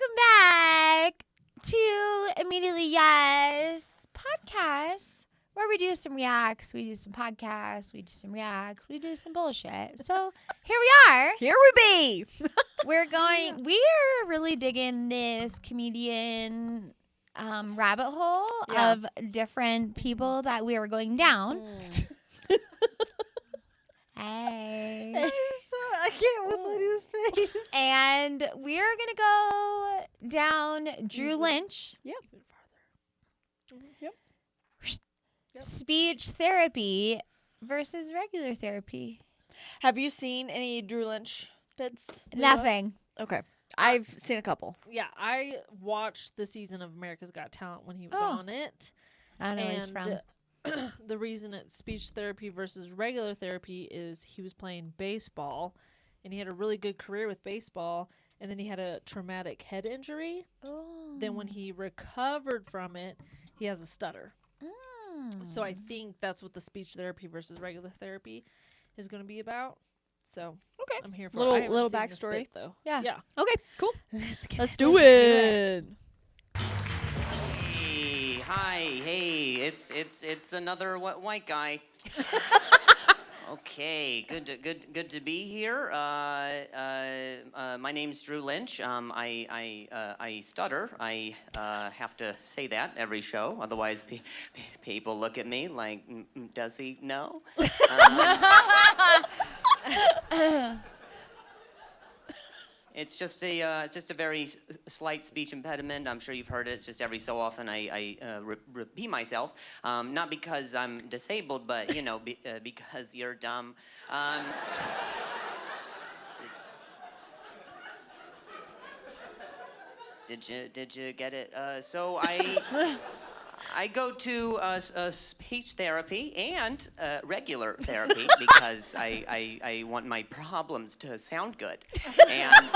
Welcome back to Immediately Yes podcast, where we do some reacts, we do some podcasts, we do some reacts, we do some bullshit. So here we are. Here we be. We are really digging this comedian rabbit hole of different people that we are going down. Hey. I can't with his face. And we're going to go down Drew Lynch. Yep. Yep. Speech therapy versus regular therapy. Have you seen any Drew Lynch bits? Nothing. Okay. I've seen a couple. Yeah, I watched the season of America's Got Talent when he was on it. I don't know where he's from. The reason it's speech therapy versus regular therapy is he was playing baseball, and he had a really good career with baseball, and then he had a traumatic head injury. Oh. Then when he recovered from it, he has a stutter. So I think that's what the speech therapy versus regular therapy is going to be about. So Okay. I'm here for Little- it. I haven't little seen this backstory. bit, though. Yeah. Yeah. Okay, cool. Let's do it. Hey, hi, hey, it's another white guy. Okay, good to be here. My name's Drew Lynch. I stutter. I have to say that every show, otherwise people look at me like, does he know? It's just a very slight speech impediment. I'm sure you've heard it. It's just every so often I repeat myself, not because I'm disabled, but because you're dumb. Did you get it? So I go to speech therapy and regular therapy because I want my problems to sound good. And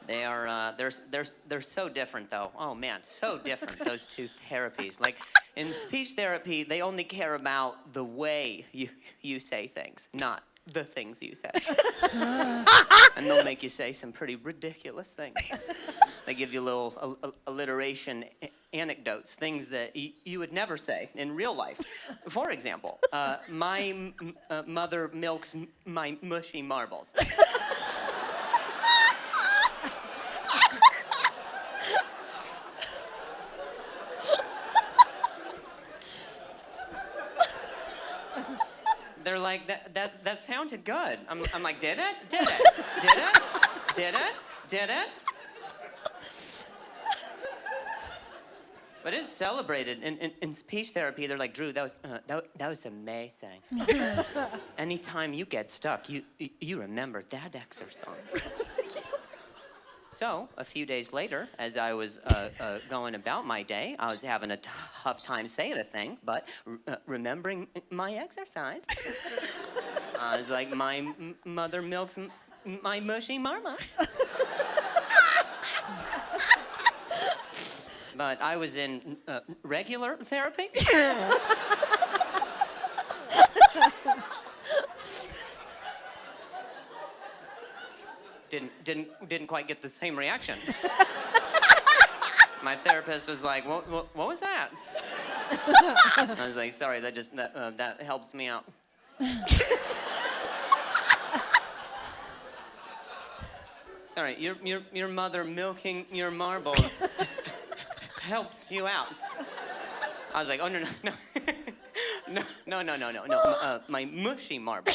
they are they're so different though. Oh man, so different, those two therapies. Like in speech therapy, they only care about the way you say things, not the things you say. And they'll make you say some pretty ridiculous things. They give you little alliteration anecdotes, things that you would never say in real life. For example, my mother milks my mushy marbles. They're like, that sounded good. I'm like, did it? Did it? Did it? Did it? Did it? But it's celebrated in speech therapy. They're like, Drew, that was amazing. Anytime you get stuck, you remember that exercise. So, a few days later, as I was going about my day, I was having a tough time saying a thing, but remembering my exercise. I was like, my mother milks my mushy marmot. But I was in regular therapy. Didn't quite get the same reaction. My therapist was like, what was that? I was like, sorry, that helps me out. Sorry, your mother milking your marbles helps you out. I was like, oh no, my mushy marble.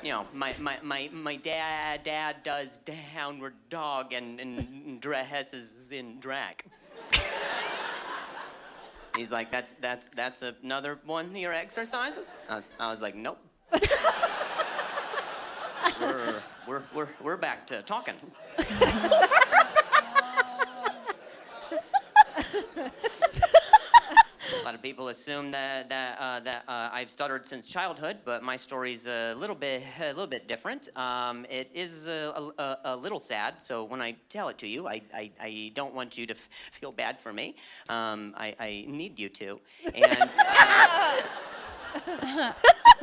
You know, my dad does downward dog and dresses in drag. He's like, that's another one of your exercises? I was like, nope. We're back to talking. But lot of people assume that I've stuttered since childhood, but my story's a little bit different. It is a little sad, so when I tell it to you, I don't want you to feel bad for me. I need you to. And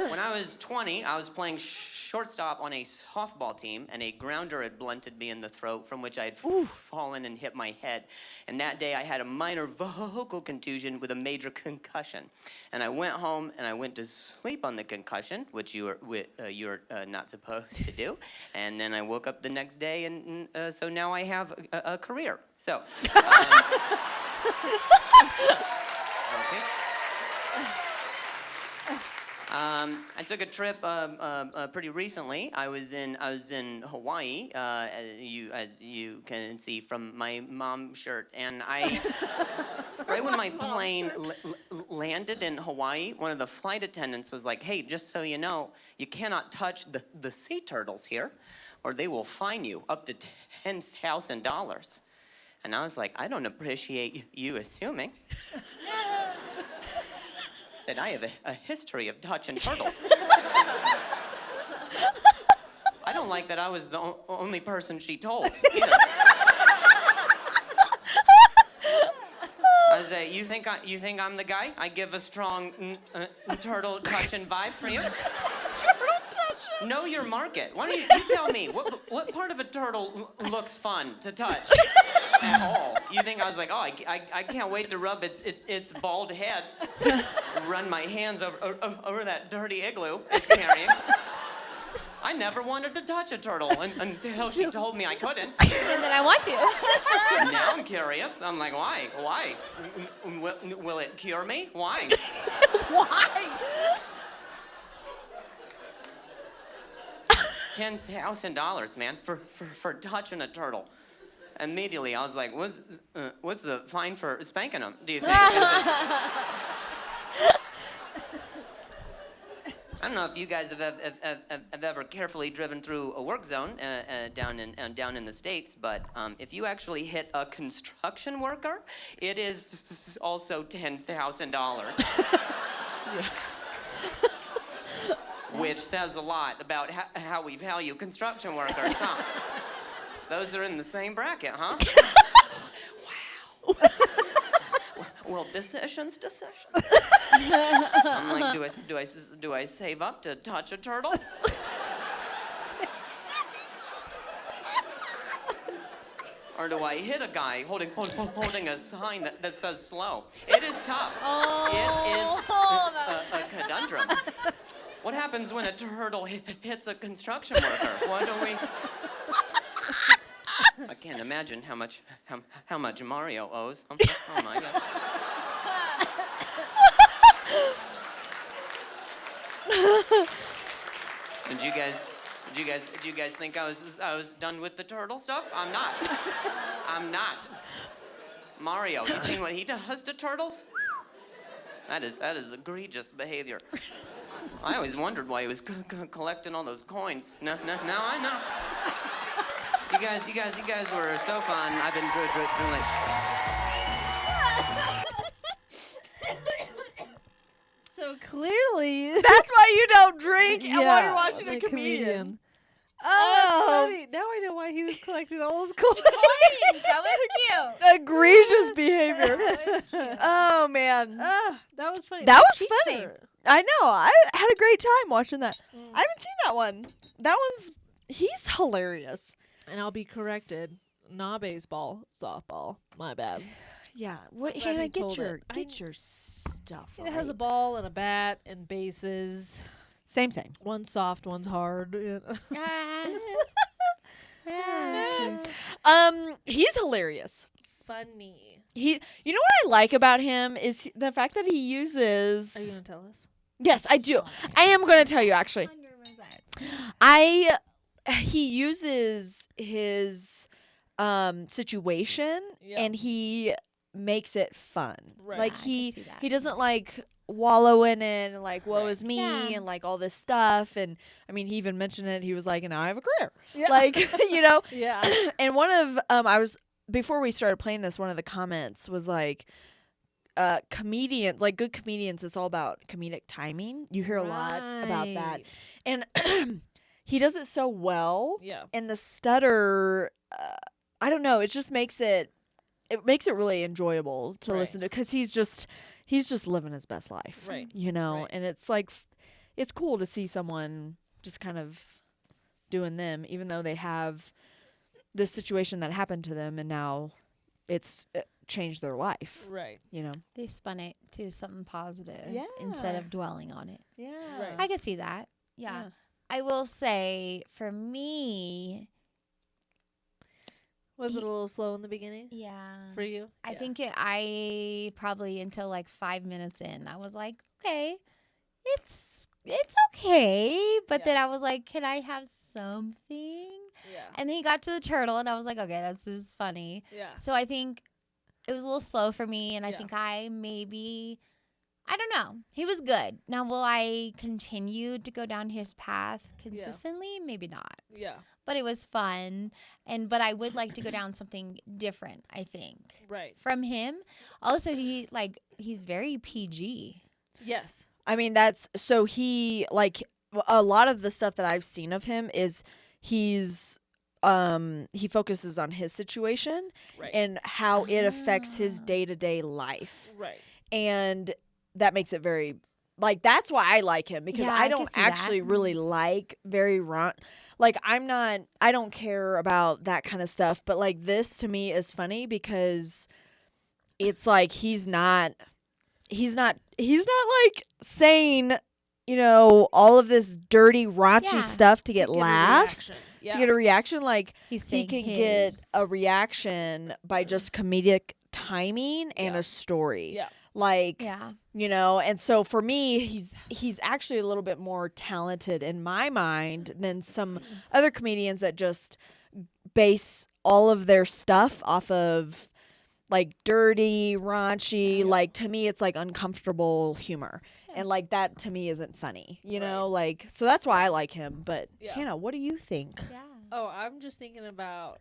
when I was 20, I was playing shortstop on a softball team, and a grounder had blunted me in the throat, from which I had fallen and hit my head. And that day, I had a minor vocal contusion with a major concussion. And I went home and I went to sleep on the concussion, which you're not supposed to do. And then I woke up the next day, and so now I have a career. So. Okay. I took a trip pretty recently. I was in Hawaii, as you can see from my mom shirt, and right when my plane landed in Hawaii, one of the flight attendants was like, "Hey, just so you know, you cannot touch the sea turtles here, or they will fine you up to $10,000." And I was like, "I don't appreciate you assuming." That I have a history of touching turtles. I don't like that I was the only person she told either. I say, you think I'm the guy? I give a strong turtle touching vibe for you. Turtle touching. Know your market. Why don't you tell me what part of a turtle looks fun to touch at all? You think I was like, oh, I can't wait to rub its bald head, run my hands over that dirty igloo it's carrying. I never wanted to touch a turtle until she told me I couldn't. And then I want to. Now I'm curious. I'm like, why? Why? Will it cure me? Why? Why? $10,000, man, for touching a turtle. Immediately, I was like, what's the fine for spanking them, do you think? I don't know if you guys have ever carefully driven through a work zone down in the States, but if you actually hit a construction worker, it is also $10,000. Which says a lot about how we value construction workers, huh? Those are in the same bracket, huh? Wow. Well, decisions. I'm like, do I save up to touch a turtle? Or do I hit a guy holding a sign that says slow? It is tough. It is a conundrum. What happens when a turtle hits a construction worker? What do we? I can't imagine how much Mario owes. Oh my God. Did you guys think I was done with the turtle stuff? I'm not. Mario, you seen what he does to turtles? That is egregious behavior. I always wondered why he was collecting all those coins. No, now I know. You guys were so fun. I've been Drew Lynch. So clearly, That's why you don't drink and while yeah, you're watching the a comedian. Oh, that's Oh, funny. Now I know why he was collecting all those coins. Coins. That was cute. egregious behavior. That was cute. Oh man, That was funny. That My was funny. teacher- I know. I had a great time watching that. I haven't seen that one. He's hilarious. And I'll be corrected. Not baseball, softball. My bad. Yeah. What? glad Hannah, he told it. get your stuff. It has a right. ball and a bat and bases. Same. One's soft, one's hard. He's hilarious. Funny. You know what I like about him is the fact that he Are you uses. gonna tell us? Yes, I do. I am going to tell you actually. 100%. He uses his situation Yeah. and he makes it fun. Right. Like Yeah, I he can see that. he doesn't like wallow in it and like woe Right. is me Yeah. and like all this stuff. And I mean, he even mentioned it. He was like, and now I have a career. Yeah. Like, you know. Yeah. And one of before we started playing this, one of the comments was like, comedians, like good comedians, it's all about comedic timing. You hear a lot about that. Right. And he does it so well. Yeah. And the stutter, I don't know, it just makes it really enjoyable to Right. listen to, because he's just living his best life. Right. You know, Right. and it's like, it's cool to see someone just kind of doing them, even though they have this situation that happened to them and now it's changed their life, Right. you know? They spun it to something positive instead Yeah. of dwelling on it. Yeah. Right. I could see that. Yeah. I will say for me, Was it a little slow in the beginning yeah. for you? I Yeah. think I probably until like 5 minutes in, I was like, okay, it's okay. But Yeah. then I was like, can I have something? Yeah. And then he got to the turtle, and I was like, okay, that's just funny. Yeah. So I think it was a little slow for me, and I Yeah. think I don't know. He was good. Now, will I continue to go down his path consistently? Maybe not. Yeah. But it was fun, but I would like to go down something different, I think, Right. from him. Also, he's very PG. Yes. I mean, he, like, a lot of the stuff that I've seen of him is he focuses on his situation Right. and how it affects his Ah. day-to-day life. Right. And that makes it very, like, that's why I like him, because Yeah, I I don't could see that. actually really like very like, I don't care about that kind of stuff, but like this to me is funny because it's like he's not like saying, you know, all of this dirty, raunchy Yeah, stuff to To get a laughs, reaction. Yeah. to get a reaction. Like, He's he saying can his. get a reaction by just comedic timing and Yeah. a story. Yeah. Like, Yeah. you know, and so for me, he's actually a little bit more talented in my mind than some other comedians that just base all of their stuff off of like dirty, raunchy, like, to me it's like uncomfortable humor. And like that to me isn't funny, you know? Like, so that's why I like him. But Yeah. Hannah, what do you think? Yeah. Oh, I'm just thinking about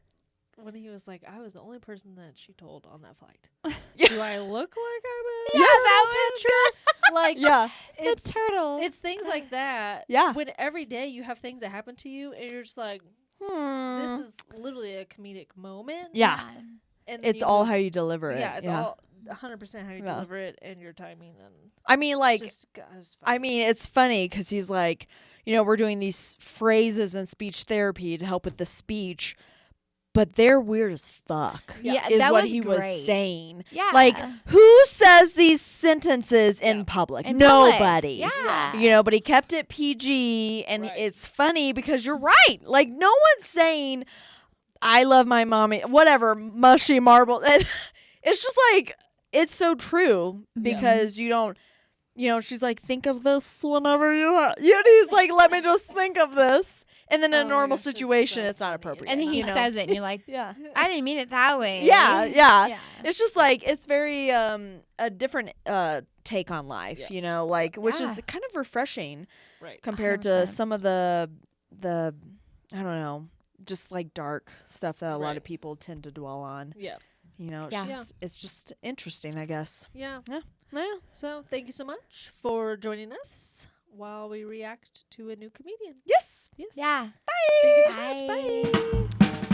when he was like, I was the only person that she told on that flight. Do I look like I'm a Yeah, that was true. like Yeah. The it's turtle. it's things like that. Yeah. When every day you have things that happen to you and you're just like, this is literally a comedic moment. Yeah. And then It's you all move- how you deliver it. Yeah, it's all 100% how you Yeah. deliver it and your timing and I mean, like, just God, it's I funny. mean, it's funny because he's like, you know, we're doing these phrases in speech therapy to help with the speech, but they're weird as fuck. Yeah, is that what was he was great. saying. Yeah. Like, who says these sentences in Yeah. public? In public. Nobody. Yeah. You know, but he kept it PG, and Right. it's funny because you're right. Like, no one's saying, I love my mommy, whatever, mushy marble. It's just like, it's so true because you don't, you know, she's like, think of this whenever you have, you know, he's like, let me just think of this. And then in Oh a my normal gosh, it's situation, so it's not funny. appropriate. And then he you know? says it, and you're like, Yeah. I didn't mean it that way. Yeah, yeah. Yeah. It's just like, it's very, a different, take on life, Yeah. you know, like, which is Yeah. kind of refreshing Right. compared to 100%. some of the, I don't know, just like dark stuff that a lot Right. of people tend to dwell on. Yeah. You know, Yeah. it's just interesting, I guess. Yeah. Yeah. So thank you so much for joining us while we react to a new comedian. Yes. Yes. Yeah. Thank you so much. Bye. Bye.